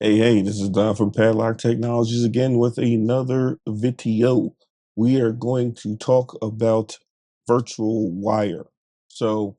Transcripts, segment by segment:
Hey, this is Don from Padlock Technologies again with another video. We are going to talk about virtual wire. So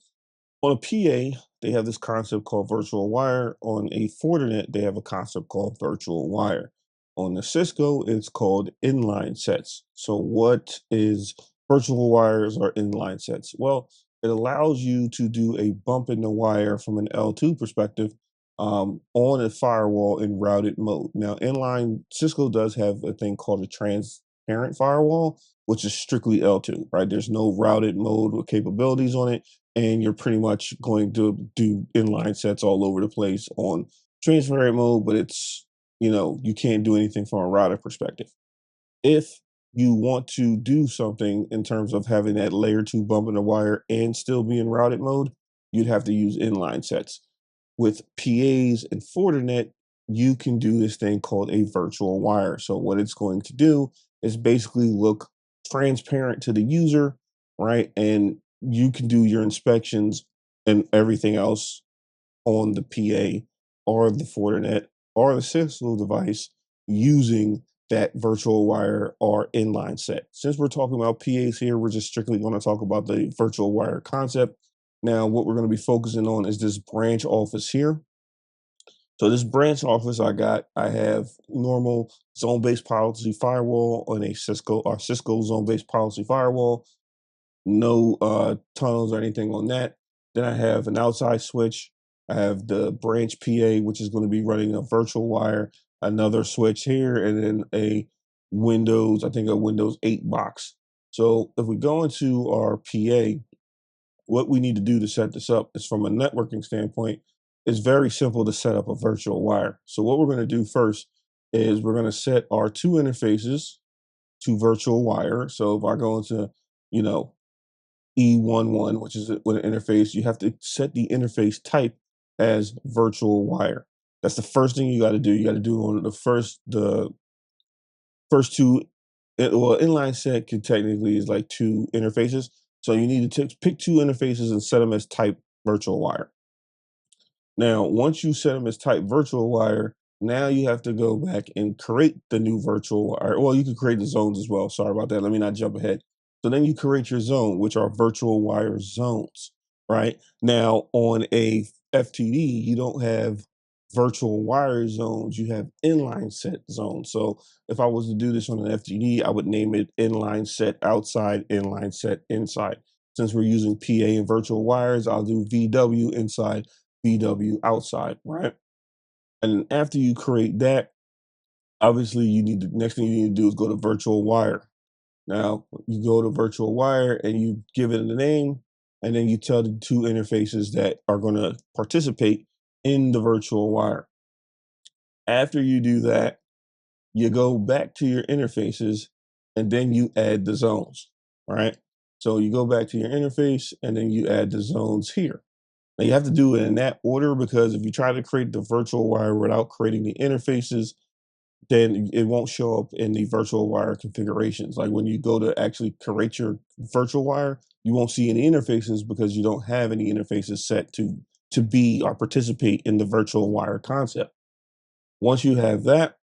on a PA, they have this concept called virtual wire. On a Fortinet, they have a concept called virtual wire. On the Cisco, it's called inline sets. So what is virtual wires or inline sets? Well, it allows you to do a bump in the wire from an L2 perspective on a firewall in routed mode. Now, inline Cisco does have a thing called a transparent firewall, which is strictly L2, right? There's no routed mode with capabilities on it, and you're pretty much going to do inline sets all over the place on transparent mode, but you can't do anything from a router perspective. If you want to do something in terms of having that layer two bump in the wire and still be in routed mode, you'd have to use inline sets. With PAs and Fortinet, you can do this thing called a virtual wire. So what it's going to do is basically look transparent to the user, right? And you can do your inspections and everything else on the PA or the Fortinet or the Cisco device using that virtual wire or inline set. Since we're talking about PAs here, we're just strictly going to talk about the virtual wire concept. Now, what we're going to be focusing on is this branch office here. So this branch office I have normal zone-based policy firewall on a Cisco zone-based policy firewall, no tunnels or anything on that. Then I have an outside switch. I have the branch PA, which is going to be running a virtual wire, another switch here, and then I think a Windows 8 box. So if we go into our PA, what we need to do to set this up is from a networking standpoint, it's very simple to set up a virtual wire. So what we're going to do first is we're going to set our two interfaces to virtual wire. So if I go into, you know, E11, which is with an interface, you have to set the interface type as virtual wire. That's the first thing you got to do. You got to do on the first two. Well, inline set can technically is like two interfaces. So you need to pick two interfaces and set them as type virtual wire. Now, once you set them as type virtual wire, now you have to go back and create the new virtual wire. Well, you can create the zones as well. Sorry about that. Let me not jump ahead. So then you create your zone, which are virtual wire zones, right? Now, on a FTD, you don't have virtual wire zones, you have inline set zones. So if I was to do this on an FTD, I would name it inline set outside, inline set inside. Since we're using PA and virtual wires, I'll do VW inside, VW outside, right? And after you create that, obviously next thing you need to do is go to virtual wire. Now you go to virtual wire and you give it a name, and then you tell the two interfaces that are going to participate in the virtual wire. After you do that, you go back to your interfaces and then you add the zones, right? So you go back to your interface and then you add the zones here. Now you have to do it in that order because if you try to create the virtual wire without creating the interfaces, then it won't show up in the virtual wire configurations. Like when you go to actually create your virtual wire, you won't see any interfaces because you don't have any interfaces set to be or participate in the virtual wire concept. Once you have that,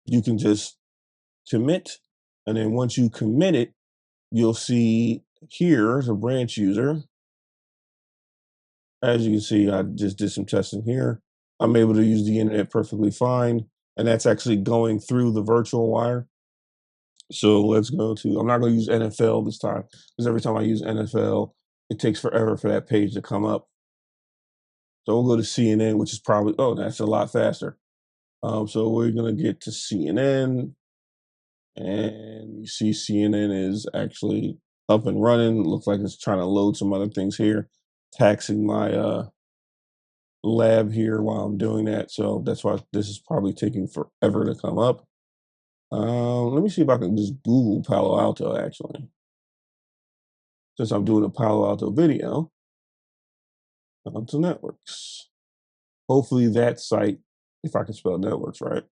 you can just commit, and then once you commit it, you'll see here as a branch user. As you can see, I just did some testing here. I'm able to use the internet perfectly fine, and that's actually going through the virtual wire. So let's go to, I'm not going to use NFL this time because every time I use NFL, it takes forever for that page to come up. So we'll go to CNN, which is probably, oh, that's a lot faster. So we're going to get to CNN, and you see CNN is actually up and running. Looks like it's trying to load some other things here, taxing my lab here while I'm doing that. So that's why this is probably taking forever to come up. Let me see if I can just Google Palo Alto actually, since I'm doing a Palo Alto video onto networks. Hopefully that site, if I can spell networks right.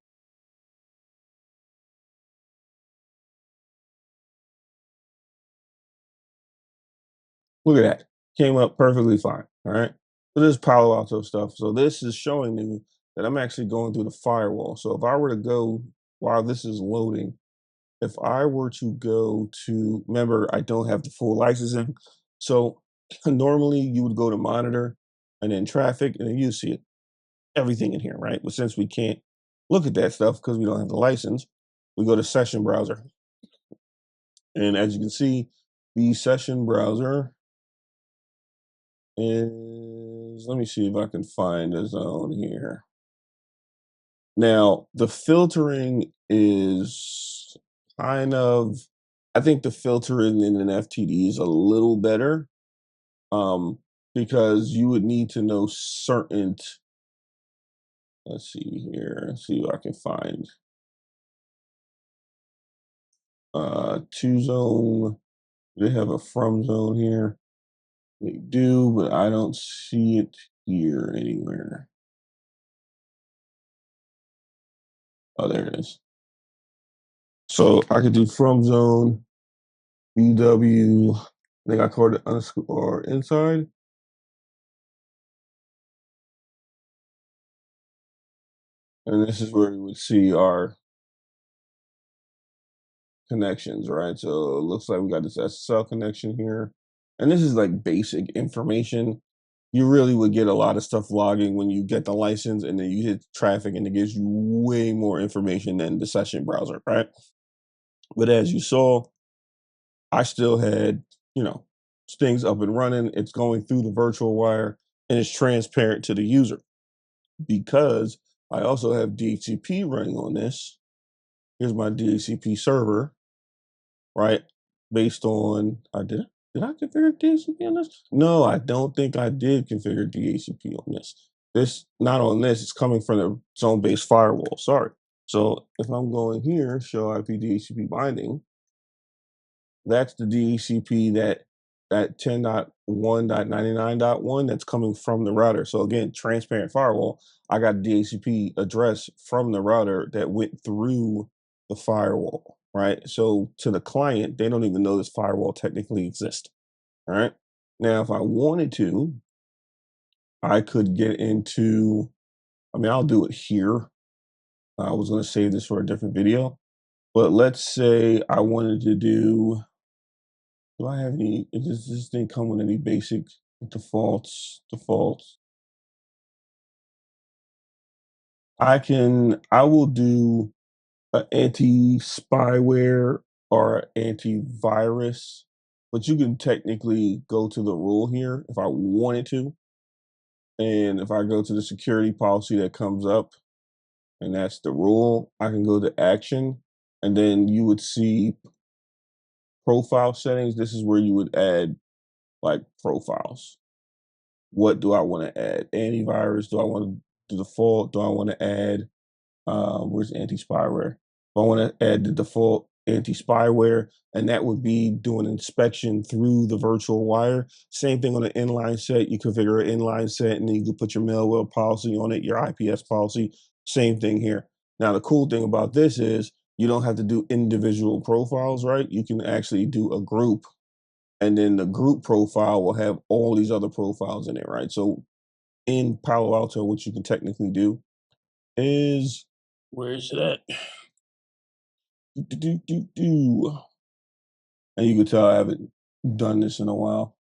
Look at that. Came up perfectly fine. All right. So this is Palo Alto stuff. So this is showing me that I'm actually going through the firewall. So if I were to go while this is loading, if I were to go to, remember, I don't have the full licensing. So normally you would go to monitor and then traffic, and then you see it, everything in here, right? But since we can't look at that stuff because we don't have the license, we go to session browser. And as you can see, the session browser is, let me see if I can find a zone here. Now, the filtering is kind of, I think the filtering in an FTD is a little better, um, because you would need to know certain, let's see here, let's see if I can find two zone. They have a from zone here. They do, but I don't see it here anywhere. Oh, there it is. So I could do from zone, BW, I think I called it underscore inside. And this is where we would see our connections, right? So it looks like we got this SSL connection here. And this is like basic information. You really would get a lot of stuff logging when you get the license and then you hit traffic and it gives you way more information than the session browser, right? But as you saw, I still had, you know, things up and running. It's going through the virtual wire and it's transparent to the user because I also have DHCP running on this. Here's my DHCP server, right? Based on, did I configure DHCP on this? No, I don't think I did configure DHCP on this. This, not on this, it's coming from the zone-based firewall. Sorry. So if I'm going here, show IP DHCP binding, that's the DHCP that 10.1.99.1 that's coming from the router. So again, transparent firewall. I got DHCP address from the router that went through the firewall, right? So to the client, they don't even know this firewall technically exists. All right. Now, if I wanted to, I could get into, I mean, I'll do it here. I was going to save this for a different video, but let's say I wanted to do I have any, does this thing come with any basic defaults? I will do an anti-spyware or antivirus, but you can technically go to the rule here if I wanted to. And if I go to the security policy that comes up, and that's the rule, I can go to action, and then you would see profile settings. This is where you would add like profiles. What do I want to add? Antivirus? Do I want to default? Do I want to add where's anti-spyware? I want to add the default anti-spyware, and that would be doing inspection through the virtual wire. Same thing on an inline set. You configure an inline set, and then you can put your Mailwell policy on it, your IPS policy. Same thing here. Now, the cool thing about this is you don't have to do individual profiles, right? You can actually do a group, and then the group profile will have all these other profiles in it, right? So in Palo Alto, what you can technically do is, where is it at? And you can tell I haven't done this in a while.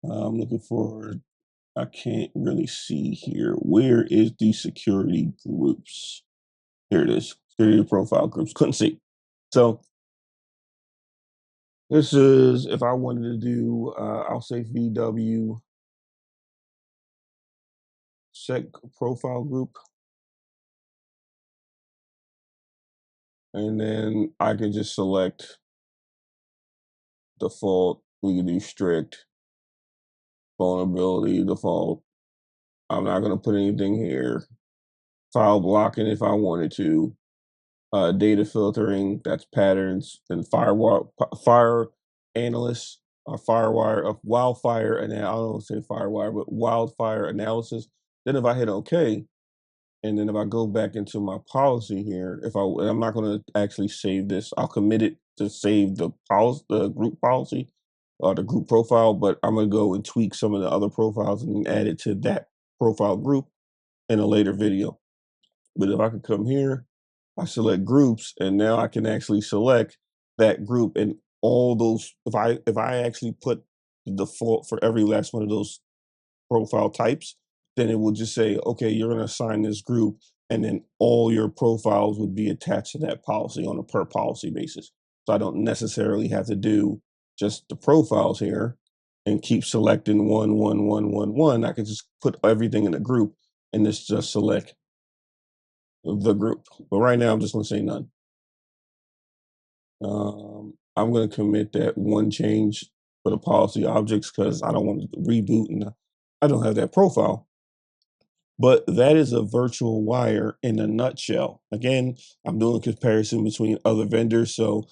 I'm looking for, I can't really see here. Where is the security groups? Here it is, security profile groups. Couldn't see. So this is, if I wanted to do, I'll say VW sec profile group. And then I can just select default. We can do strict, vulnerability, default. I'm not going to put anything here. File blocking if I wanted to. Data filtering, that's patterns. And firewall, fire analyst, or firewire of wildfire, and I don't say firewire, but wildfire analysis. Then if I hit OK, and then if I go back into my policy here, I'm not going to actually save this. I'll commit it to save the policy, the group policy, or the group profile, but I'm going to go and tweak some of the other profiles and add it to that profile group in a later video. But if I could come here, I select groups, and now I can actually select that group and all those. If I actually put the default for every last one of those profile types, then it will just say, okay, you're going to assign this group, and then all your profiles would be attached to that policy on a per policy basis. So I don't necessarily have to do just the profiles here and keep selecting one, one, one, one, one. I can just put everything in a group and just select the group. But right now, I'm just going to say none. I'm going to commit that one change for the policy objects because I don't want to reboot and I don't have that profile. But that is a virtual wire in a nutshell. Again, I'm doing a comparison between other vendors. So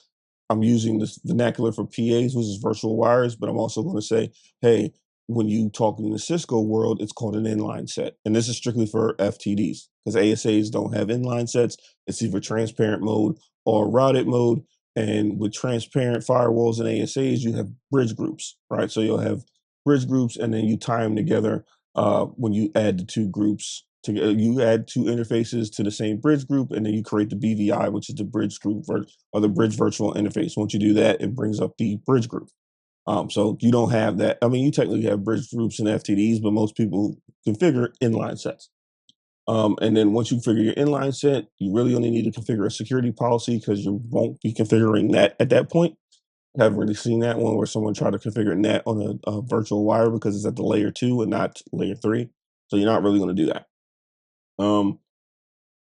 I'm using this vernacular for PAs, which is virtual wires, but I'm also going to say, hey, when you talk in the Cisco world, it's called an inline set. And this is strictly for FTDs because ASAs don't have inline sets. It's either transparent mode or routed mode. And with transparent firewalls and ASAs, you have bridge groups, right? So you'll have bridge groups and then you tie them together when you add the two groups. You add two interfaces to the same bridge group, and then you create the BVI, which is the bridge group or the bridge virtual interface. Once you do that, it brings up the bridge group. So you don't have that. I mean, you technically have bridge groups and FTDs, but most people configure inline sets. And then once you configure your inline set, you really only need to configure a security policy because you won't be configuring that at that point. I haven't really seen that one where someone tried to configure NAT on a virtual wire because it's at the layer 2 and not layer 3. So you're not really going to do that. Um,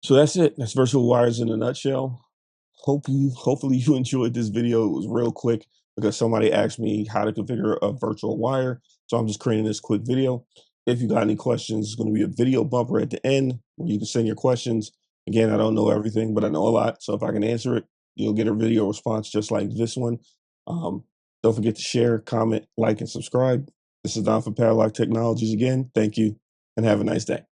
so that's it. That's virtual wires in a nutshell. Hopefully you enjoyed this video. It was real quick because somebody asked me how to configure a virtual wire. So I'm just creating this quick video. If you got any questions, it's going to be a video bumper at the end where you can send your questions. Again, I don't know everything, but I know a lot. So if I can answer it, you'll get a video response just like this one. Um, don't forget to share, comment, like, and subscribe. This is Don for Palo Alto Technologies again. Thank you and have a nice day.